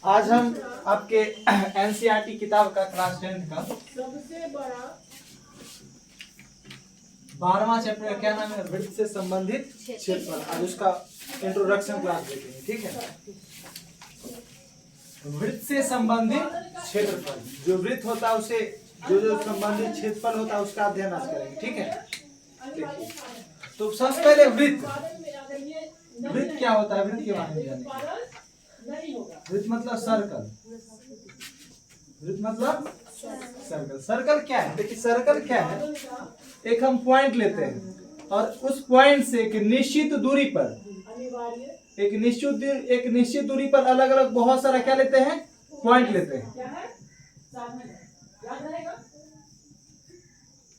आज हम आपके एनसीईआरटी किताब का क्लास 10 का 12वां चैप्टर क्या नाम है, वृत्त से संबंधित क्षेत्रफल। आज उसका इंट्रोडक्शन क्लास देखेंगे, ठीक है। वृत्त से संबंधित क्षेत्रफल, जो वृत्त होता है उसे जो संबंधित क्षेत्रफल होता है उसका अध्ययन आज करेंगे, ठीक है। तो सबसे पहले वृत्त क्या होता है, वृत्त के बारे में जानेंगे। वृत्त मतलब सर्कल, वृत्त मतलब सर्कल। सर्कल क्या है, देखिए सर्कल क्या है, एक हम पॉइंट लेते हैं और उस पॉइंट से एक निश्चित दूरी पर एक निश्चित दूरी पर अलग अलग बहुत सारा क्या लेते हैं, पॉइंट लेते हैं।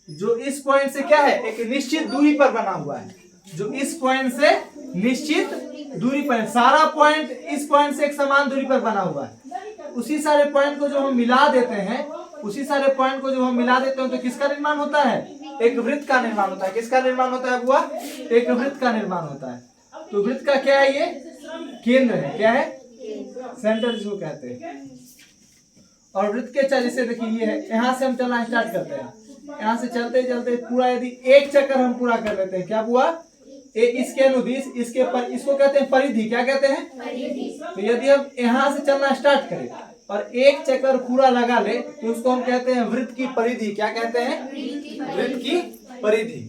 जो इस पॉइंट से क्या है, एक निश्चित दूरी पर बना हुआ है, जो इस पॉइंट से निश्चित दूरी पर, सारा पॉइंट इस पॉइंट से एक समान दूरी पर बना हुआ है। उसी सारे पॉइंट को जो हम मिला देते हैं, तो किसका निर्माण होता है, एक वृत्त का निर्माण होता है। किसका निर्माण होता है बुआ, एक वृत्त का निर्माण होता है। तो वृत्त का क्या है, ये केंद्र है, क्या है, सेंटर जिसको कहते हैं। और वृत्त के जैसे देखिए ये है, यहाँ से हम चलना स्टार्ट करते हैं, यहाँ से चलते चलते पूरा यदि एक चक्कर हम पूरा कर लेते हैं, क्या हुआ, इसके अनुदिश इसके पर, इसको कहते हैं परिधि, क्या कहते हैं, तो यदि हम यहाँ से चलना स्टार्ट करें और एक चक्कर पूरा लगा ले तो उसको हम कहते हैं वृत्त की परिधि। क्या कहते हैं, वृत्त की परिधि।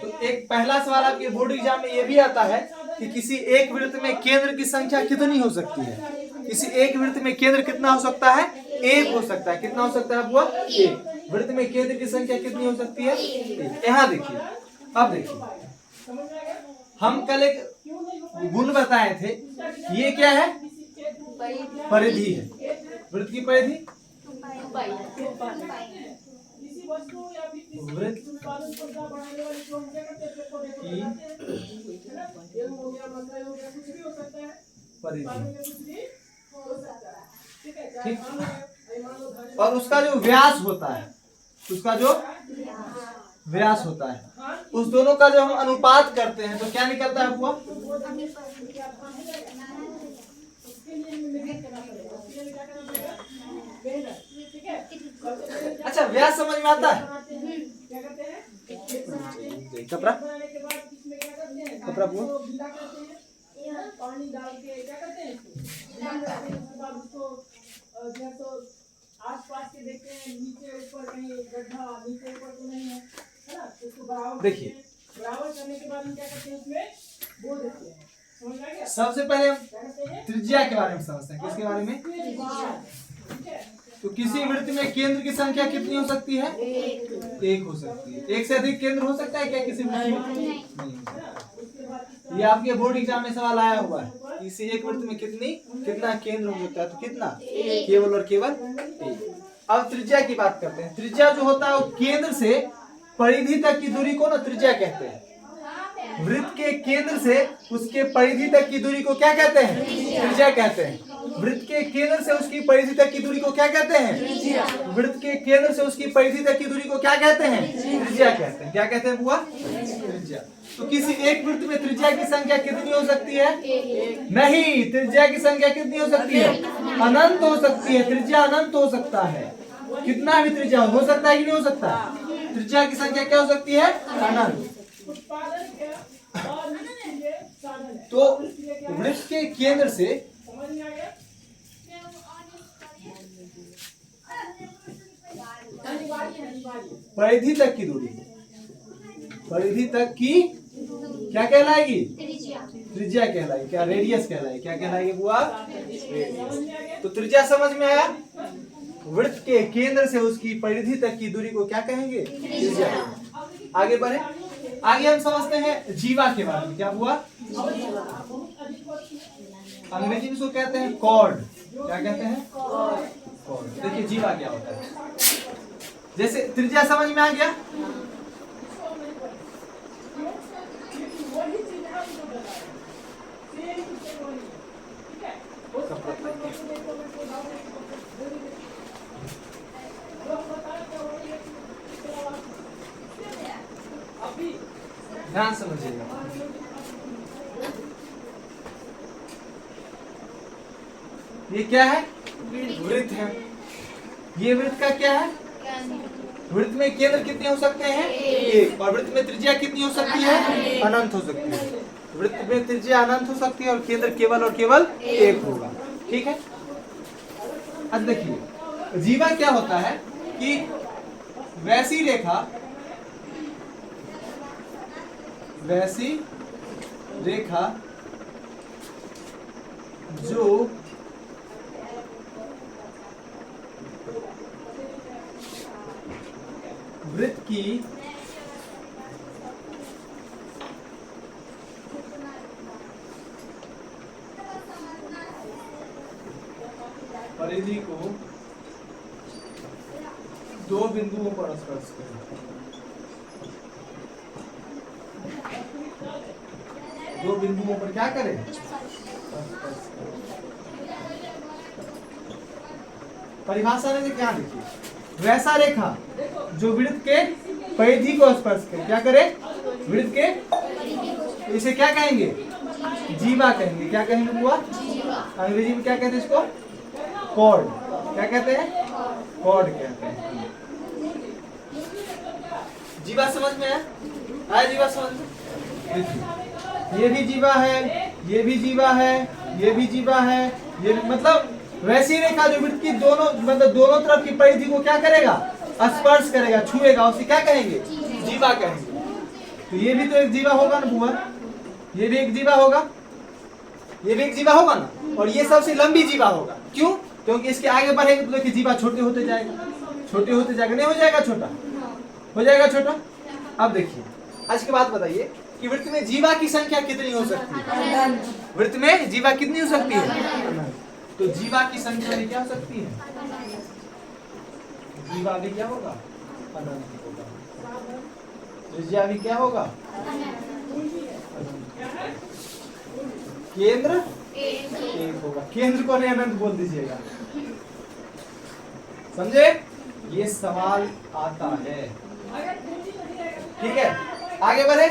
तो एक पहला सवाल आपके बोर्ड एग्जाम में ये भी आता है कि किसी एक वृत्त में केंद्र की संख्या कितनी हो सकती है। किसी एक वृत्त में केंद्र कितना हो सकता है, एक हो सकता है। कितना हो सकता है बुआ, एक। वृत्त में केंद्र की संख्या कितनी हो सकती है, एक। यहाँ देखिए, अब देखिए हम कल एक गुण बताए थे, ये क्या है, परिधि है। वृत्त की परिधि, वृत्त की परिधि, ठीक। और उसका जो व्यास होता है, उस दोनों का जो हम अनुपात करते हैं तो क्या निकलता है बुआ, अच्छा व्यास समझ में आता है। कपड़ा बुआ, पानी डाल के क्या करते हैं, आसपास के देखते हैं, नीचे ऊपर कहीं गड्ढा, नीचे ऊपर तो नहीं है, है ना, तो उसको बराबर देखिए, बराबर करने के बाद हम क्या करते हैं, उसमें बोल देते हैं। समझ आ गया। सबसे पहले हम त्रिज्या के बारे में समझते हैं। किसके बारे में, तो किसी वृत्त में केंद्र की संख्या कितनी हो सकती है, एक हो सकती है। एक से अधिक केंद्र हो सकता है क्या किसी वृत्त में, नहीं। ये आपके बोर्ड एग्जाम में सवाल आया हुआ है, किसी एक वृत्त में कितना केंद्र हो सकता है, तो कितना, केवल और केवल एक। अब त्रिज्या की बात करते हैं। त्रिज्या जो होता है वो केंद्र से परिधि तक की दूरी को ना त्रिज्या कहते हैं। वृत्त के केंद्र से उसके परिधि तक की दूरी को क्या कहते हैं, त्रिज्या कहते हैं। वृत्त के केंद्र से उसकी परिधि तक की दूरी को क्या कहते हैं, वृत्त के केंद्र से उसकी परिधि तक की दूरी को क्या कहते हैं, त्रिज्या कहते हैं। क्या कहते हैं बुआ, त्रिज्या। तो किसी एक वृत्त में त्रिज्या की संख्या कितनी हो सकती है, नहीं, त्रिज्या की संख्या कितनी हो सकती है, अनंत हो सकती है। त्रिज्या अनंत हो सकता है, कितना भी त्रिज्या हो सकता है कि नहीं हो सकता। त्रिज्या की संख्या क्या हो सकती है, अनंत। तो वृत्त के केंद्र से परिधि तक की दूरी, परिधि तक की क्या कहलाएगी, त्रिज्या कहलाएगी। क्या, रेडियस कहलाएगी। क्या कहलाएगी बुआ, रेडियस। तो त्रिज्या समझ में आया। वृत्त के केंद्र से उसकी परिधि तक की दूरी को क्या कहेंगे, त्रिज्या। आगे बढ़े, आगे हम समझते हैं जीवा के बारे में। क्या हुआ, अंग्रेजी में इसको कहते हैं कॉर्ड। क्या कहते हैं, कॉर्ड। देखिए जीवा क्या होता है, जैसे त्रिज्या समझ में आ गया। ध्यान समझिएगा। ये क्या है? वृत्त है। ये वृत्त का क्या है? वृत्त में केंद्र कितने हो सकते हैं? एक। और वृत्त में त्रिज्या कितनी हो सकती है? अनंत हो सकती है। वृत्त में त्रिज्या अनंत हो सकती है और केंद्र केवल और केवल एक होगा। ठीक है। अब देखिए जीवा क्या होता है कि वैसी रेखा जो वृत्त की परिधि को दो बिंदुओं पर स्पर्श करे। दो बिंदुओं पर क्या करे? परिभाषा में क्या देखिए, वैसा रेखा जो वृत्त के परिधि को स्पर्श करे। क्या करे? वृत्त के, इसे क्या कहेंगे? जीवा कहेंगे। क्या कहेंगे बुआ? अंग्रेजी में क्या कहते हैं इसको? कॉर्ड। क्या कहते हैं? कॉर्ड कहते हैं। जीवा समझ में आया? जीवा समझ में? ये भी जीवा है, ये भी जीवा है, ये भी जीवा है। ये मतलब वैसी रेखा जो वृत्त की दोनों मतलब दोनों तरफ की परिधि को क्या करेगा? स्पर्श करेगा, छुएगा, उसे क्या कहेंगे? जीवा कहेंगे। तो ये भी तो एक जीवा होगा ना बुआ? ये भी एक जीवा होगा, ये भी एक जीवा होगा ना। और ये सबसे लंबी जीवा होगा। क्यों? क्योंकि इसके आगे बढ़ेंगे तो देखिए जीवा छोटे होते जाएगा, छोटे होते जाएगा। नहीं हो जाएगा छोटा? हो जाएगा छोटा। अब देखिए आज की बात बताइए कि वृत्त में जीवा की संख्या कितनी हो सकती है? वृत्त में जीवा कितनी हो सकती है? तो जीवा की संख्या भी क्या हो सकती है? जीवा भी क्या होगा? अनंत होगा। त्रिज्या भी क्या होगा? केंद्र एक होगा। केंद्र को नहीं अनंत बोल दीजिएगा, समझे? ये सवाल आता है। ठीक है, आगे बढ़े,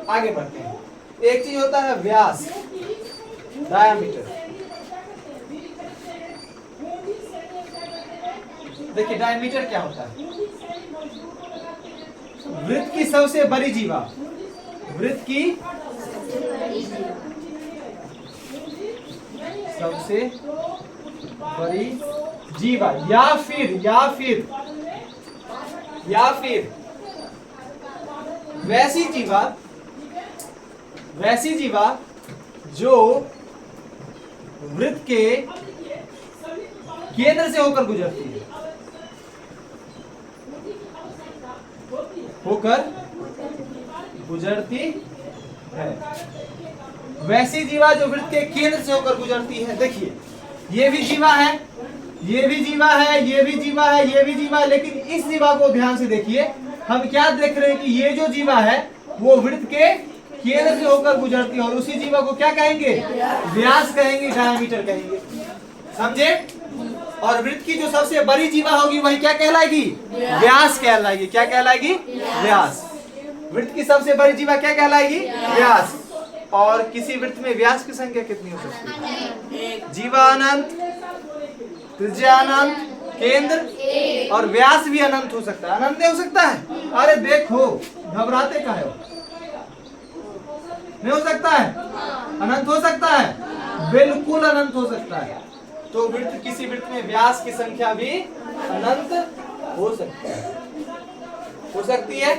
आगे बढ़ते हैं। एक चीज होता है व्यास, डायामीटर। देखिए डायमीटर क्या होता है? वृत्त की सबसे बड़ी जीवा, वृत्त की सबसे बड़ी जीवा या फिर वैसी जीवा जो वृत्त के केंद्र से होकर गुजरती है, है। वैसी जीवा जो वृत्त के केंद्र से होकर गुजरती है। देखिए ये भी जीवा है, ये भी जीवा है, ये भी जीवा है, ये भी जीवा है। लेकिन इस जीवा को ध्यान से देखिए, हम क्या देख रहे हैं कि ये जो जीवा है वो वृत्त के केंद्र से होकर गुजरती है और उसी जीवा को क्या कहेंगे? व्यास कहेंगे, डायमीटर कहेंगे। समझे? और वृत्त की जो सबसे बड़ी जीवा होगी वही क्या कहलाएगी? व्यास कहलाएगी। क्या कहलाएगी? व्यास। वृत्त की सबसे बड़ी जीवा क्या कहलाएगी? व्यास। और किसी वृत्त में व्यास की संख्या कितनी हो सकती है? जीवा अनंत, त्रिज्या अनंत, केंद्र और व्यास भी अनंत हो सकता है। अनंत नहीं हो सकता है? अरे देखो, घबराते काहे हो? नहीं हो सकता है? अनंत हो सकता है, बिल्कुल अनंत हो सकता है। तो वृत्त, किसी वृत्त में व्यास की संख्या भी अनंत हो सकती है, हो सकती है।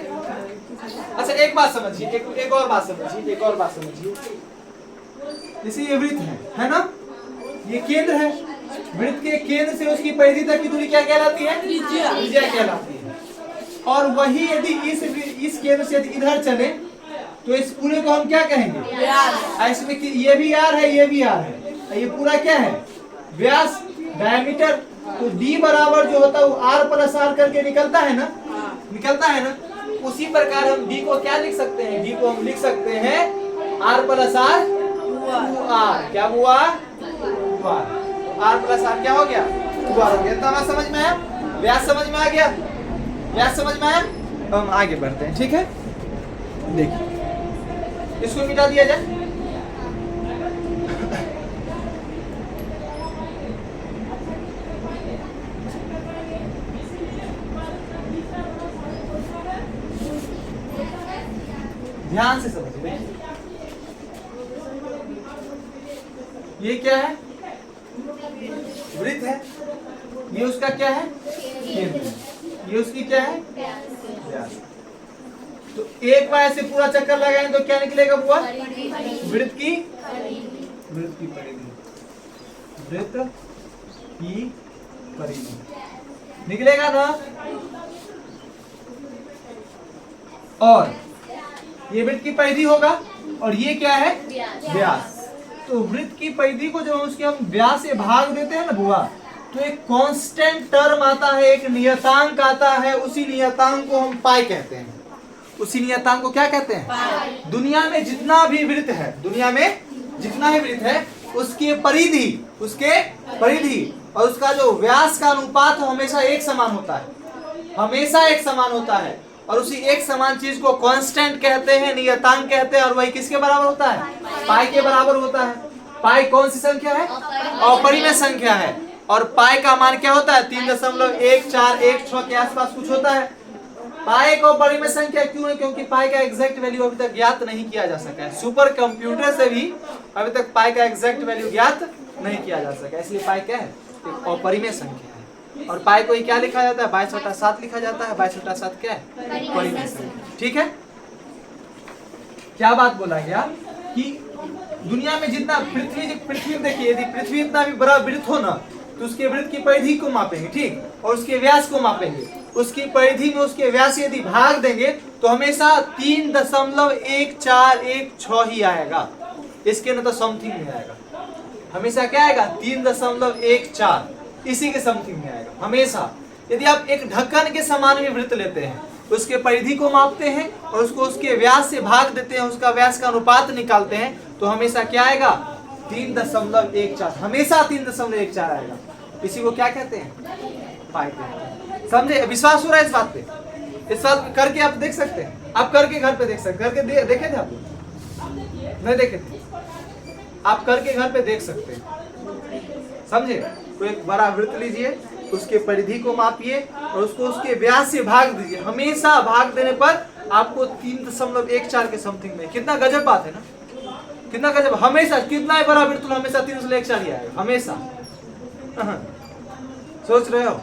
अच्छा एक बात समझिए, एक और बात समझिए, जैसे ये वृत्त है ना, ये केंद्र है। वृत्त के केंद्र से उसकी परिधि तक की दूरी क्या कहलाती है? त्रिज्या कहलाती है। और वही यदि इस केंद्र से यदि इधर चले तो इस पूरे को हम क्या कहेंगे? इसमें ये भी आर है, ये भी आर है, ये पूरा क्या है? व्यास, डायमीटर। तो d बराबर जो होता है वो r प्लस आर करके निकलता है ना, निकलता है ना। उसी प्रकार हम d को क्या लिख सकते हैं? d को हम लिख सकते हैं r प्लस आर, क्या हुआ? r प्लस आर क्या हो गया? हो गया। तो हमारा समझ में आया? व्यास समझ में आ गया? व्यास समझ में आया? तो हम आगे बढ़ते हैं। ठीक है, देखिए इसको मिटा दिया जाए। ध्यान से समझिए, ये क्या है? वृत्त है। ये उसका क्या है? केंद्र। ये उसकी क्या है? व्यास। तो एक बार ऐसे पूरा चक्कर लगाएंगे तो क्या निकलेगा बुआ? वृत्त की परिधि। वृत्त की परिधि निकलेगा ना। और ये वृत्त की परिधि होगा और ये क्या है? व्यास। तो वृत्त की परिधि को जब उसके हम व्यास से भाग देते हैं ना बुआ, तो एक कांस्टेंट टर्म आता है, एक नियतांक आता है। उसी नियतांक को हम पाई कहते हैं। उसी नियतांक को क्या कहते हैं? दुनिया में जितना भी वृत्त है, दुनिया में जितना भी वृत्त है, उसके परिधि और उसका जो व्यास का अनुपात हमेशा एक समान होता है, हमेशा एक समान होता है। और उसी एक समान चीज को कांस्टेंट कहते हैं, नियतांक कहते हैं। और वही किसके बराबर होता है? पाई के बराबर होता है। पाई कौन सी संख्या है? अपरिमेय संख्या है। और पाई का मान क्या होता है? 3.1416 के आसपास कुछ होता है। पाई को अपरिमेय संख्या क्यों है? क्योंकि पाई का एग्जैक्ट वैल्यू अभी तक ज्ञात नहीं किया जा सका है। सुपर कंप्यूटर से भी अभी तक पाई का एग्जैक्ट वैल्यू ज्ञात नहीं किया जा सका, इसलिए पाई क्या है? एक अपरिमेय संख्या है। और पाई को क्या लिखा जाता है? 22/7 लिखा जाता है। 22/7 क्या है? परिमेय संख्या। ठीक है। क्या बात बोला गया कि दुनिया में जितना पृथ्वी देखिए, यदि पृथ्वी इतना भी बड़ा वृत्त हो ना, तो उसके वृत्त की परिधि को मापेंगे, ठीक, और उसके व्यास को मापेंगे। उसकी परिधि में उसके व्यास यदि भाग देंगे तो हमेशा 3.1416 ही आएगा। इसके न तो समथिंग में आएगा। हमेशा क्या आएगा? 3.14, इसी के समथिंग में आएगा हमेशा। यदि आप एक ढक्कन के समान भी वृत्त लेते हैं, उसके परिधि को मापते हैं और उसको उसके व्यास से भाग देते हैं, उसका व्यास का अनुपात निकालते हैं, तो हमेशा क्या आएगा? 3.14। हमेशा 3.14 आएगा। इसी को क्या कहते हैं? पाई कहते हैं। समझे? विश्वास हो रहा है इस बात पे? इस बात करके आप देख सकते हैं। आप करके घर पे देख सकते हैं। करके देखे थे आप? नहीं देखे थे? आप करके घर पे देख सकते हैं। समझे? तो एक बड़ा वृत्त लीजिए, उसके परिधि को मापिए और उसको उसके व्यास से भाग दीजिए। हमेशा भाग देने पर आपको 3.14 के समथिंग में। कितना गजब बात है ना? कितना गजब। हमेशा कितना बड़ा वृत्त हमेशा 3.14 ही आएगा हमेशा। सोच रहे हो?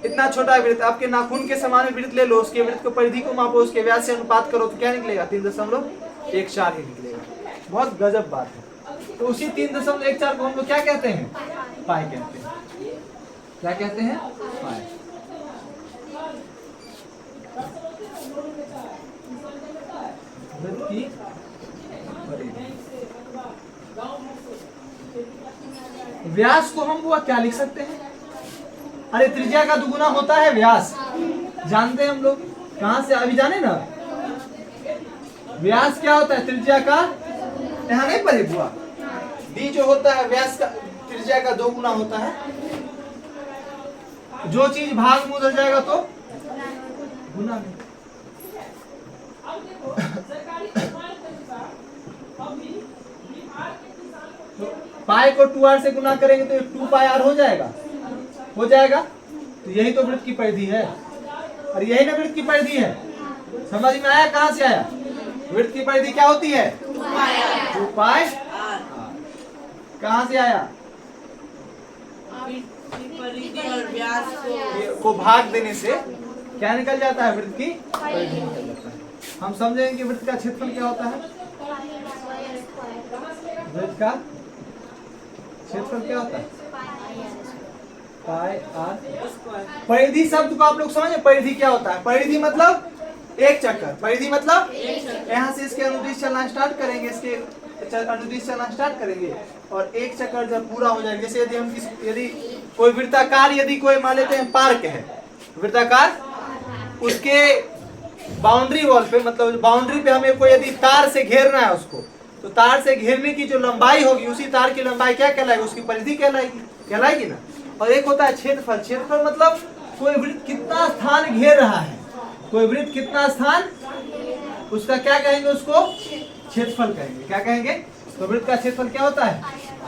इतना छोटा वृत्त, आपके नाखून के समान वृत्त ले लो, उसके वृत्त को परिधि को मापो, उसके व्यास से अनुपात करो, तो क्या निकलेगा? 3.14 ही निकलेगा। बहुत गजब बात है। तो उसी 3.14 को हम लोग क्या कहते हैं? पाई कहते हैं। क्या कहते हैं? पाई। वृत्त की परिधि। व्यास को हम वो क्या लिख सकते हैं? अरे त्रिज्या का दुगुना होता है व्यास, जानते हैं हम लोग। कहां से? अभी जाने ना। व्यास क्या होता है? त्रिज्या का, यहाँ नहीं पढ़े बुआ? डी जो होता है व्यास का, त्रिज्या का 2 गुना होता है। जो चीज भाग में उधर जाएगा तो गुना में। पाई को 2r से गुना करेंगे तो 2πr हो जाएगा। हो जाएगा। तो यही तो वृत्त की परिधि है, और यही ना वृत्त की परिधि है। समझ में आया? कहां से आया? वृत्त की परिधि क्या होती है? 2πr। कहां से आया? को भाग देने से क्या निकल जाता है? वृत्त की परिधि निकल जाता है। हम समझेंगे कि वृत्त का क्षेत्रफल क्या होता है? वृत्त का क्षेत्रफल क्या होता है? पाई आर। परिधि शब्द को आप लोग समझे? परिधि क्या होता है? परिधि मतलब एक चक्कर। परिधि मतलब यहाँ से इसके अनुदिश चलना स्टार्ट करेंगे, इसके अनुदिश चलना स्टार्ट करेंगे, और एक चक्कर जब पूरा हो जाएगा, जैसे यदि कोई वृत्ताकार, यदि कोई मान लेते हैं पार्क है, वृत्ताकार, उसके बाउंड्री वॉल पे, मतलब बाउंड्री पे हमें कोई यदि तार से घेरना है उसको, तो तार से घेरने की जो लंबाई होगी, उसी तार की लंबाई क्या कहलाएगी? उसकी परिधि कहलाएगी ना। और एक होता है क्षेत्रफल। क्षेत्रफल मतलब कोई वृत्त कितना स्थान घेर रहा है, कोई वृत्त कितना स्थान, उसका क्या कहेंगे? उसको क्षेत्रफल कहेंगे। क्या कहेंगे? तो वृत्त का क्षेत्रफल क्या होता है?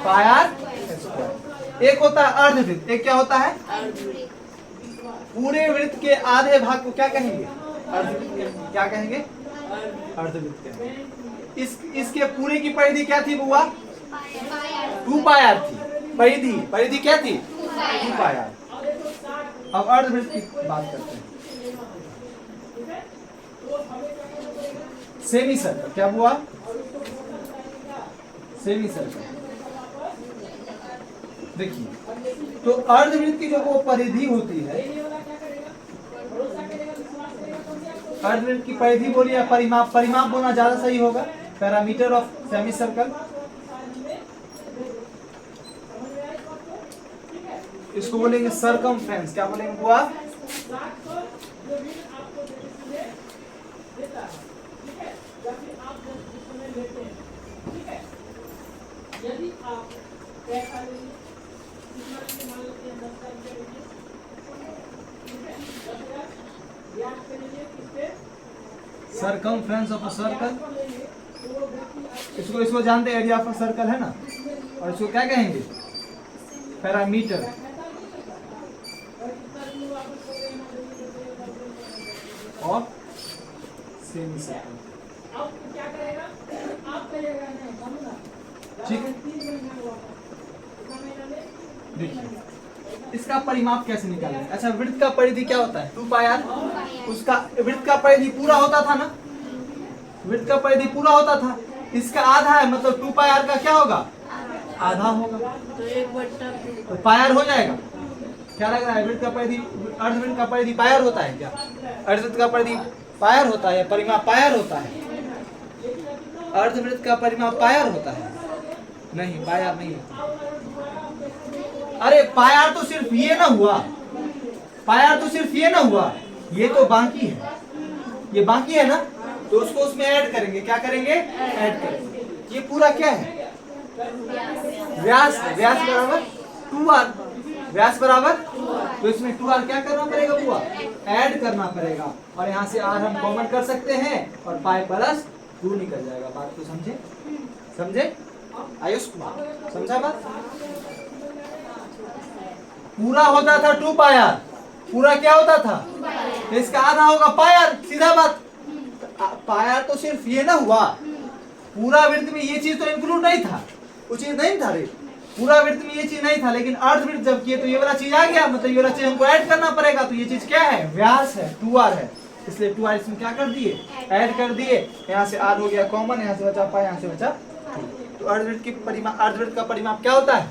पाई आर स्क्वायर। एक होता है अर्धवृत्त, एक क्या होता है? पूरे वृत्त के आधे भाग को क्या कहेंगे? अर्धवृत्त। क्या कहेंगे? अर्धवृत्त कहते हैं। इसके पूरे की परिधि क्या थी बुआ? 2 पाई आर थी। परिधि क्या थी? 2 पाई आर। अब अर्धवृत्त की बात करते हैं। सेमी सर्कल क्या हुआ? Semi circle. देखिए तो अर्धवृत्त की जो वो परिधि होती है, अर्धवृत्त की परिधि बोलिए या परिमाप बोलना ज्यादा सही होगा। पैरामीटर ऑफ सेमी सर्कल, इसको बोलेंगे सर्कमफ्रेंस। क्या बोलेंगे बुआ? सर्कमफ्रेंस ऑफ अ सर्कल, इसको जानते हैं, एरिया ऑफ अ सर्कल है ना। और इसको क्या कहेंगे? Parameter of semi circle. ठीक है, देखिए इसका परिमाप कैसे निकालेंगे। अच्छा, वृत्त का परिधि क्या होता है? 2 पाई आर। उसका वृत्त का परिधि पूरा होता था ना, वृत्त का परिधि पूरा होता था। इसका आधा है, मतलब 2 पाई आर का क्या होगा? आधा होगा, तो पाई आर हो जाएगा। क्या लग रहा है? वृत्त का परिधि, अर्धवृत्त का परिधि पाई आर होता है क्या? अर्धवृत्त का परिधि पाई आर होता है, परिमाप पाई आर होता है। अर्धवृत्त का परिमाप पाई आर होता है? नहीं, पाई आर नहीं होता। अरे पाई आर तो सिर्फ ये ना हुआ, पाई आर तो सिर्फ ये ना हुआ, ये तो बाकी है, ये बाकी है ना, तो उसको उसमें ऐड करेंगे। क्या करेंगे? ऐड करेंगे। ये पूरा क्या है? व्यास। व्यास बराबर 2r, व्यास बराबर, तो इसमें 2r क्या करना पड़ेगा बुआ? ऐड करना पड़ेगा। और यहाँ से r हम कॉमन कर सकते हैं और पाई प्लस 2 निकल जाएगा। बात को समझे? समझे आयुष कुमार? समझा बात? पूरा होता था 2 पाई आर, पूरा क्या होता था? इसका आधा होगा पाई आर, सीधा बात। पाई आर तो सिर्फ ये ना हुआ, पूरा वृत्त में ये चीज तो इंक्लूड नहीं था, वो चीज नहीं था रे, पूरा वृत्त में ये चीज नहीं था। लेकिन अर्धवृत्त जब किए तो ये वाला चीज आ गया, मतलब ये वाला चीज हमको ऐड करना पड़ेगा। तो ये चीज क्या है? व्यास है, 2r है, इसलिए 2r इसमें क्या कर दिए? ऐड कर दिए। यहाँ से r हो गया कॉमन, यहाँ से बचा पाई, यहाँ से बचा। तो अर्धवृत्त की परिमाप, अर्धवृत्त का परिमाप क्या होता है?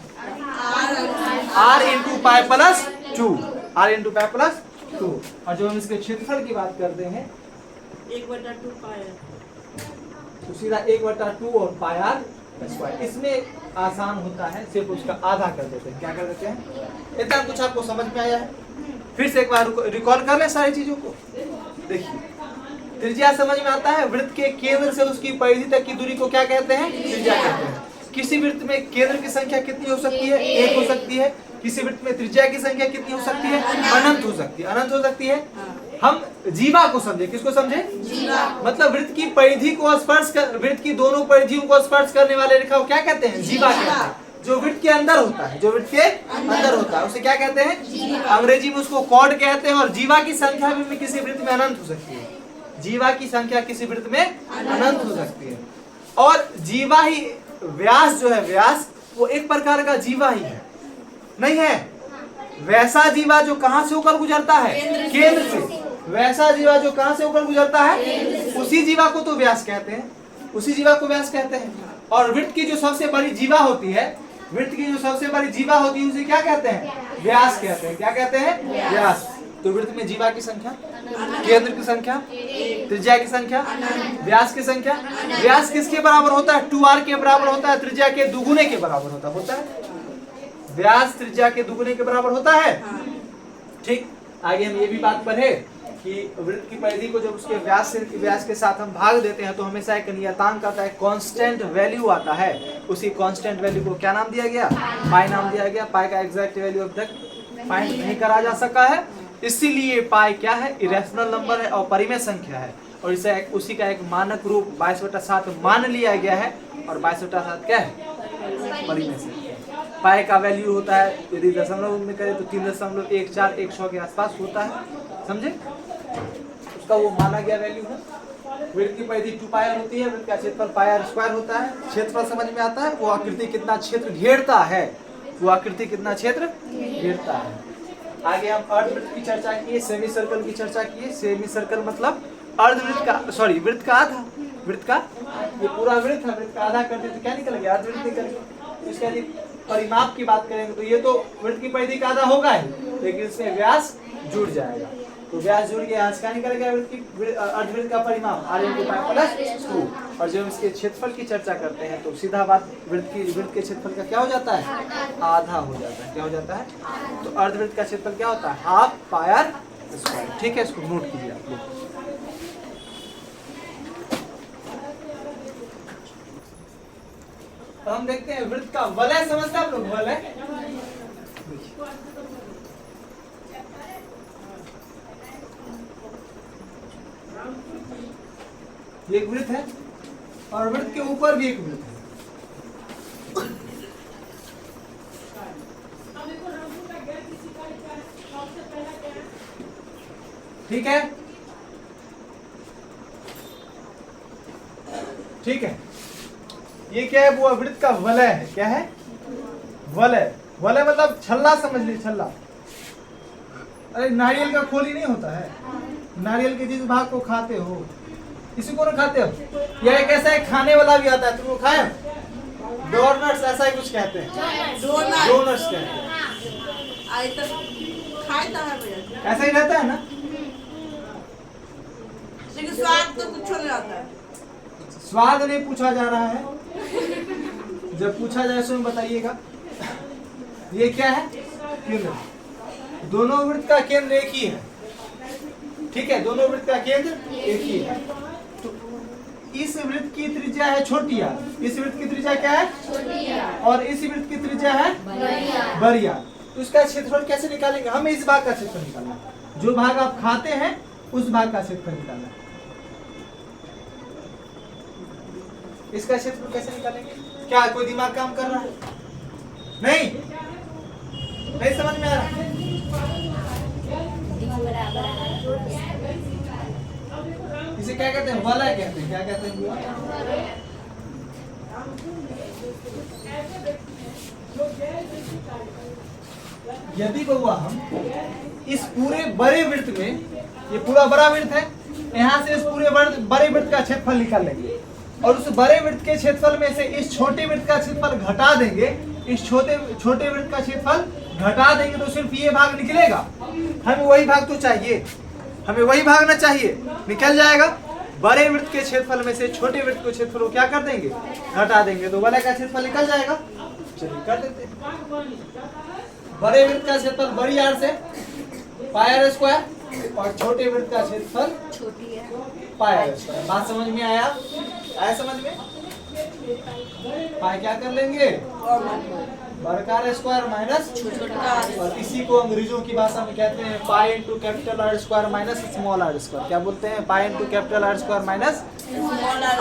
r into pi plus 2, r into pi plus 2। और जब हम इसके क्षेत्रफल की बात करते हैं 1/2 पाई आर, तो सीधा 1/2 और पाई आर स्क्वायर। इसमें आसान होता है, सिर्फ उसका आधा कर देते हैं। क्या कर देते हैं? इतना कुछ आपको समझ में आया है? फिर से एक बार रिकॉल कर ले सारी चीजों को। देखिए त्रिज्या समझ में आता है। वृत्त के केंद्र से उसकी परिधि तक की दूरी को क्या कहते हैं? त्रिज्या कहते हैं। किसी वृत्त में केंद्र की संख्या कितनी हो सकती है? 1 हो सकती है। किसी वृत्त में त्रिज्या की संख्या कितनी हो सकती है? अनंत हो सकती है, अनंत हो सकती है। हम जीवा को समझे, किसको समझे? जीवा। मतलब वृत्त की परिधि को स्पर्श कर, वृत्त की दोनों परिधियों को स्पर्श करने वाले रेखा को क्या कहते हैं? जीवा कहते हैं। जो वृत्त के अंदर होता है, जो वृत्त के अंदर होता है उसे क्या कहते हैं? अंग्रेजी में उसको कॉर्ड कहते हैं। और जीवा की संख्या भी किसी वृत्त में अनंत हो सकती है। जीवा की संख्या किसी वृत्त में अनंत हो सकती है। और जीवा ही व्यास जो है, व्यास वो एक प्रकार का जीवा ही है, नहीं है? वैसा जीवा जो कहां से होकर गुजरता है? केंद्र से। वैसा जीवा जो कहां से होकर गुजरता है? उसी जीवा को तो व्यास कहते हैं, उसी जीवा को व्यास कहते हैं। और वृत्त की जो सबसे बड़ी जीवा होती है, वृत्त की जो सबसे बड़ी जीवा होती है उसे क्या कहते हैं? व्यास कहते हैं। क्या कहते हैं? व्यास। तो वृत्त में जीवा की संख्या, केंद्र की संख्या, त्रिज्या की संख्या, व्यास की संख्या। व्यास किसके बराबर होता है? 2r के बराबर होता है। त्रिज्या के दुगुने के बराबर होता है। व्यास त्रिज्या के दुगुने के बराबर होता है। ठीक, आगे हम ये भी बात पढ़े कि वृत्त की परिधि को जब उसके व्यास के साथ हम भाग देते हैं तो हमेशा एक नियतांक आता है, कांस्टेंट वैल्यू आता है। उसी कांस्टेंट वैल्यू को क्या नाम दिया गया? पाई नाम दिया गया। पाई का एग्जैक्ट वैल्यू अब तक फाइंड नहीं करा जा सका है, इसीलिए पाई क्या है? इरेशनल नंबर है और परिमेय संख्या है। और इसे उसी का एक मानक रूप 22/7 मान लिया गया है। और 22/7 क्या है? परिमेय संख्या। पाई का वैल्यू होता है, यदि दशमलव में करें तो 3.14 100 के आसपास होता है। समझे? उसका वो माना गया वैल्यू है। वृत्त की परिधि 2 पाई r होती है, वृत्त का क्षेत्रफल पाई r स्क्वायर होता है। क्षेत्रफल समझ में आता है, वो आकृति कितना क्षेत्र घेरता है, वो आकृति कितना क्षेत्र घेरता है। आगे हम अर्धवृत्त की चर्चा किए, सेमी सर्कल की चर्चा किए। सेमी सर्कल मतलब अर्धवृत्त का, सॉरी वृत्त का आधा, वृत्त का ये पूरा वृत्त है, वृत्त का आधा कर दे तो क्या निकल गया, अर्धवृत्त निकल गया। तो इसका यदि परिमाप की बात करेंगे तो ये तो वृत्त की परिधि का आधा होगा ही, लेकिन इसमें व्यास जुड़ जाएगा। तो व्यास जुड़ गया, आज क्या निकल गया वृत्त की अर्धवृत्त का परिमाप r × पाई + 2। और जब इसके क्षेत्रफल की चर्चा करते हैं तो सीधा बात वृत्त के क्षेत्रफल का क्या हो जाता है, आधा हो जाता है। क्या हो जाता है, तो अर्धवृत्त का क्षेत्रफल क्या होता है, हाफ पाई r स्क्वायर। ठीक है, इसको नोट कीजिए आप लोग। तो हम देखते हैं वृत्त का वलय, समझते हैं आप लोग, वलय एक वृत्त है और वृत्त के ऊपर भी एक वृत्त है। ठीक है, ठीक है, ये क्या है, वो वृत्त का वलय है। क्या है, वलय। वलय मतलब छल्ला, समझ लीजिए छल्ला। अरे नारियल का खोली नहीं होता है, नारियल के जिस भाग को खाते हो इसी को ना खाते हो, या एक ऐसा एक खाने वाला भी आता है, तुम लोग खाए, डोनट्स ऐसा ही कुछ कहते हैं, डोनट्स कहते हैं, ऐसा ही रहता है ना, लेकिन स्वाद तो कुछ नहीं आता है। स्वाद नहीं पूछा जा रहा है, जब पूछा जाए तो बताइएगा। ये क्या है, केंद्र। दोनों वृत्त का केंद्र एक ही है। ठीक है, दोनों वृत्त का केंद्र एक ही है। तो इस वृत्त की त्रिज्या है छोटी r, इस वृत्त की त्रिज्या क्या है, छोटी r, और इस वृत्त की त्रिज्या है बड़ी r। तो इसका क्षेत्रफल कैसे निकालेंगे, हमें इस भाग का क्षेत्रफल निकालना है, जो भाग आप खाते हैं उस भाग का क्षेत्रफल निकालना है। इसका क्षेत्रफल कैसे निकालेंगे, क्या कोई दिमाग काम कर रहा है, नहीं समझ में आ रहा। इसे क्या कहते हैं, वलय कहते हैं। क्या कहते हैं, यदि बउआ हम इस पूरे बड़े वृत्त में, ये पूरा बड़ा वृत्त है, यहाँ से इस पूरे बड़े वृत्त का क्षेत्रफल निकाल लेंगे और उस बड़े वृत्त के क्षेत्रफल में से इस छोटे वृत्त का क्षेत्रफल घटा देंगे, इस छोटे वृत्त का क्षेत्रफल घटा देंगे तो सिर्फ ये भाग निकलेगा। हमें वही भाग तो चाहिए, हमें वही भाग ना चाहिए, निकल जाएगा। बड़े वृत्त के क्षेत्रफल में से छोटे वृत्त के क्षेत्रफल को क्या कर देंगे, घटा देंगे, तो वलय का क्षेत्रफल निकल जाएगा। चलिए कर देते हैं। बड़े वृत्त का क्षेत्रफल बड़ी r से पाई r स्क्वायर और छोटे वृत्त का क्षेत्रफल पाई r स्क्वायर। बात समझ में आया समझ में? पाई क्या कर लेंगे, बड़का r स्क्वायर माइनस छोटा, और इसी को अंग्रेजों की भाषा में कहते हैं pi into capital R square minus small r square. क्या बोलते हैं, pi into capital R square minus,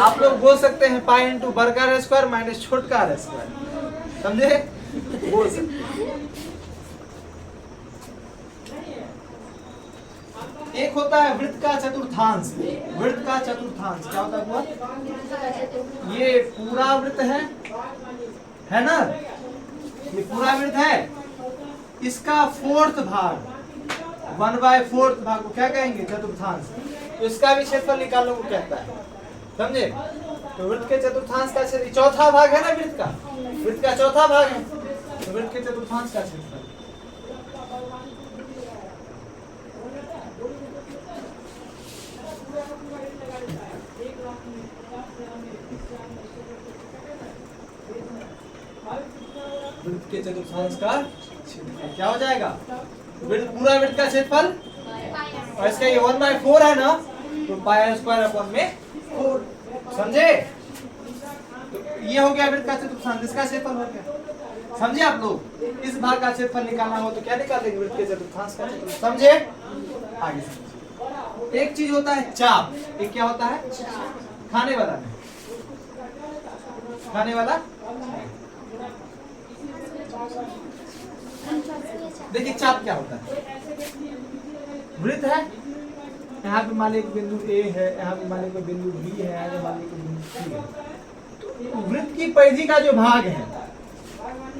आप लोग बोल सकते हैं पाई इंटू बड़का r स्क्वायर माइनस छोटका r स्क्वायर, समझे, बोल सकते। एक होता है वृत्त का चतुर्थांश। वृत्त का चतुर्थांश क्या होता है, ये पूरा वृत्त है ना, ये पूरा वृत्त है, इसका 4th भाग 1/4 भाग को क्या कहेंगे, चतुर्थांश। तो इसका भी क्षेत्रफल निकालने को कहता है, समझे। तो वृत्त के चतुर्थांश का क्षेत्र चौथा भाग है ना, वृत्त का चौथा भाग है, तो वृत्त के चतुर्थांश का क्षेत्रफल। वृत्त के चतुर्थांश का क्षेत्रफल क्या हो जाएगा, पूरा वृत्त का क्षेत्रफल, और इसका ये 1/4 है ना, तो पाई स्क्वायर अपॉन में 4, समझे। तो ये हो गया वृत्त का चतुर्थांश, इसका क्षेत्रफल हो गया, समझे आप लोग। इस भाग का क्षेत्रफल निकालना हो तो क्या निकालेंगे, वृत्त के चतुर्थांश का क्षेत्रफल, समझे। आगे समझिए, एक चीज होता है चाप, एक क्या होता है, खाने वाला नहीं, खाने वाला। देखिए चाप क्या होता है, वृत्त है यहाँ पे मान लीजिए एक बिंदु ए है, यहाँ पे मान लीजिए बिंदु बी है, यहाँ पे मान लीजिए बिंदु सी है। तो वृत्त की परिधि का जो भाग है,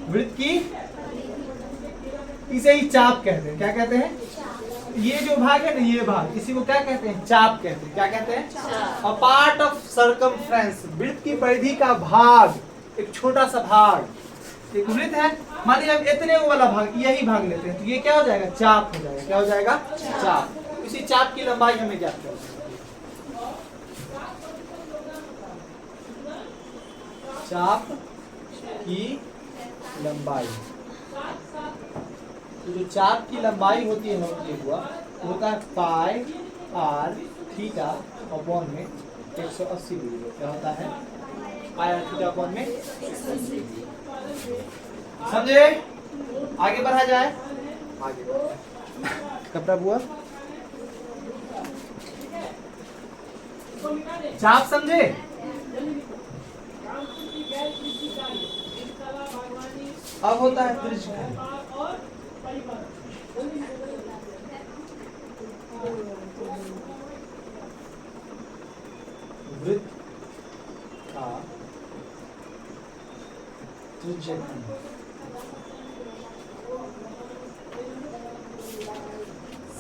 वृत्त की, इसे ही चाप कहते हैं। क्या कहते हैं? ये जो भाग है ना, ये भाग, इसी को क्या कहते हैं? चाप कहते हैं। क्या कहते हैं? अ पार्ट ऑफ सर्कमफ्रेंस, वृत्त की परिधि का भाग, एक छोटा सा भाग। एक वृत्त है, मान लीजिए हम इतने वाला भाग, यही भाग लेते हैं, तो ये क्या हो जाएगा? चाप हो जाएगा। क्या हो जाएगा? चाप। इसी चाप की लंबाई हमें ज्ञात करनी है। चाप की लंबाई, तो जो चाप की लंबाई होती है ये हुआ होता है पाई आर थीटा अपॉन में 180 डिग्री। क्या होता है? पाई आर थीटा अपॉन में 180 डिग्री। समझे? आगे बढ़ा जाए, आगे कब तक हुआ? चाप समझे? अब होता है त्रिज्यखंड। वृत्त का त्रिज्यखंड,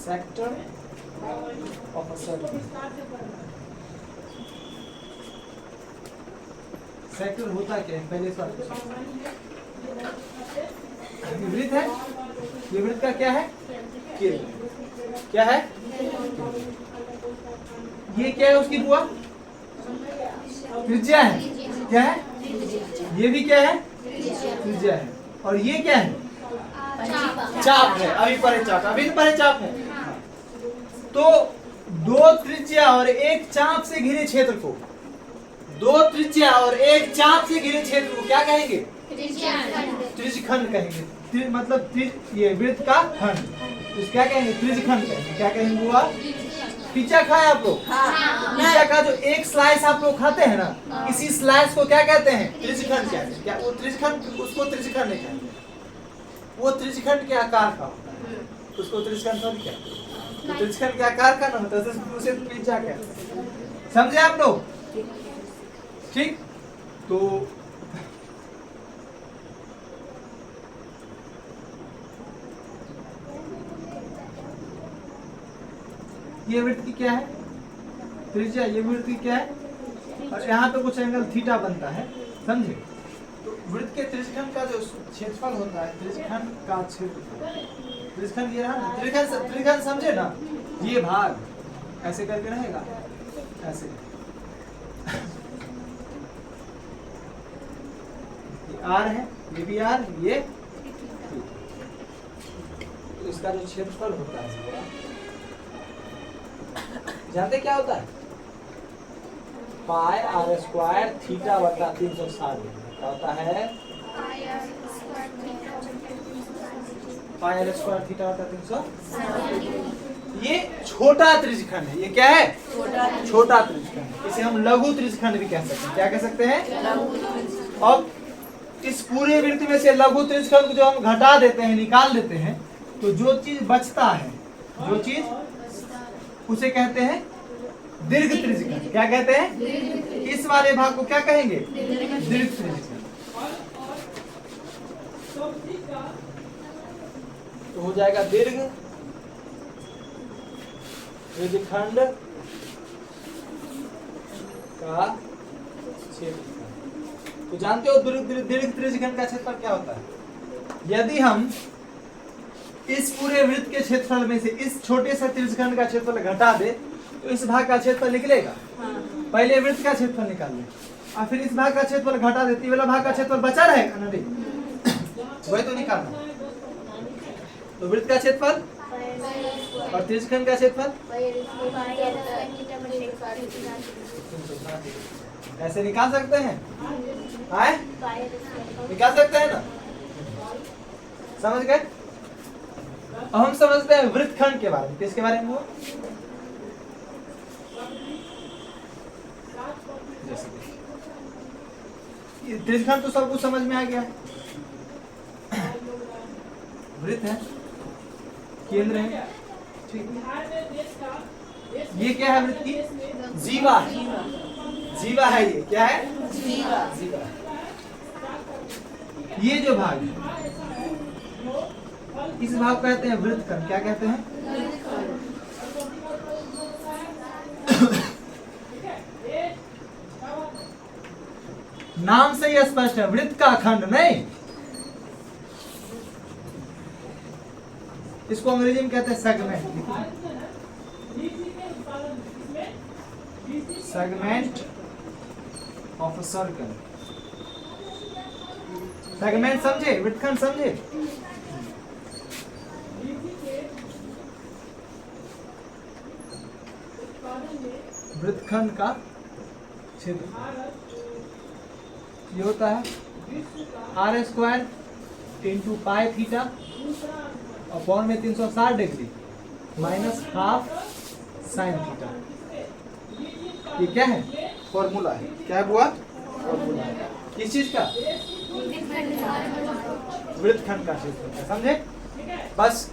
sector of a circle. Sector होता क्या है? पहले सवाल वृत्त है, ये वृत्त का क्या है? केंद्र। क्या है? ये क्या है उसकी बुआ? त्रिज्या है। क्या है? ये भी क्या है? त्रिज्या है। और ये क्या है? चाप है। अभी परे चाप, अभी परे चाप है। तो दो त्रिज्या और एक चाप से घिरे क्षेत्र को, दो त्रिज्या और एक चाप से घिरे क्षेत्र को क्या कहेंगे? त्रिज्यखंड कहेंगे। मतलब ये वृत्त का खंड, तो क्या कहेंगे? त्रिज्यखंड कहेंगे। क्या कहेंगे बुआ? पिज्जा खाए आप लोग? पिज्जा का जो एक स्लाइस आप लोग खाते हैं ना, इसी स्लाइस को क्या कहते हैं? त्रिज्यखंड कहते हैं। क्या वो त्रिज्यखंड, उसको त्रिज्यखंड नहीं कहते, वो त्रिज्यखंड के आकार का होता है, उसको त्रिज्यखंड थोड़ी कहते हैं। तो त्रिज्यखंड के आकार का ना होता है, उसे पिज्जा कहते हैं। समझे आप लोग? ठीक। तो ये वृत्त की क्या है? त्रिज्या। ये वृत्त की क्या है? और यहाँ पे कुछ एंगल थीटा बनता है। समझे? तो वृत्त के त्रिज्यखंड का जो क्षेत्रफल होता है, त्रिज्यखंड का क्षेत्रफल, त्रिज्यखंड ये रहा ना, त्रिज्यखंड समझे ना? ये भाग ऐसे करके रहेगा, ऐसे। ये आर है, ये भी आर, ये तो इसका जो क्षेत्रफल होता है, जानते क्या होता है? पाई आर स्क्वायर थीटा बटा 360 डिग्री। क्या होता है? पाई आर स्क्वायर थीटा बटा 360। ये छोटा त्रिज्यखंड है। ये क्या है? छोटा त्रिज्यखंड। इसे हम लघु त्रिज्यखंड भी कह सकते हैं। क्या कह सकते हैं? अब इस पूरे वृत्त में से लघु त्रिज्यखंड को जो हम घटा देते हैं, निकाल देते हैं, तो जो चीज बचता है, जो चीज, उसे कहते हैं दीर्घ त्रिज्यखंड। क्या कहते हैं? इस वाले भाग को क्या कहेंगे? दीर्घ त्रिज्यखंड। तो हो जाएगा दीर्घ त्रिज्यखंड का क्षेत्रफल। तो जानते हो दीर्घ त्रिज्यखंड का क्षेत्रफल क्या होता है? यदि हम इस पूरे वृत्त के क्षेत्रफल में से इस छोटे से त्रिज्यखंड का क्षेत्रफल घटा दे, तो इस भाग का क्षेत्रफल निकलेगा। पहले वृत्त का क्षेत्रफल निकाल ले, और फिर इस भाग का क्षेत्रफल घटा दे, तीसरा भाग का क्षेत्रफल बचा रहेगा ना? नहीं, वही तो निकालना। तो वृत्त का क्षेत्रफल और त्रिज्यखंड का क्षेत्रफल ऐसे निकाल सकते हैं? आए? निकाल सकते हैं ना? समझ गए? अब हम समझते हैं वृत्तखंड के बारे में। किसके बारे में? वो त्रिज्यखंड तो सब कुछ समझ में आ गया। वृत्त है, केंद्र है, ठीक है। ये क्या है वृत्त की? जीवा है। जीवा है ये, क्या है? जीवा। जीवा। ये जो भाग है इस भाग को कहते हैं वृत्तखंड। क्या कहते हैं? नाम से ही स्पष्ट है, वृत्त का खंड नहीं। इसको अंग्रेजी में कहते हैं segment. Segment of a circle. Segment समझे? वृत्तखंड समझे? वृत्तखंड का क्षेत्र ये होता है r² into pi theta upon में 360 degree minus half sine theta. ये क्या है? फॉर्मूला है। क्या है बुआ? फॉर्मूला है किस चीज का? वृत्तखंड का क्षेत्रफल। समझे? बस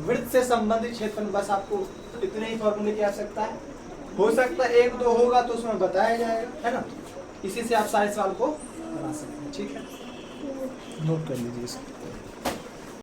वृत्त से संबंधित क्षेत्रफल, बस आपको इतने ही फॉर्मूले की आवश्यकता है। हो सकता है एक दो होगा तो उसमें बताया जाएगा, है ना? इसी से आप सारे सवाल को बना सकते हैं। ठीक है, नोट कर लीजिए इसको।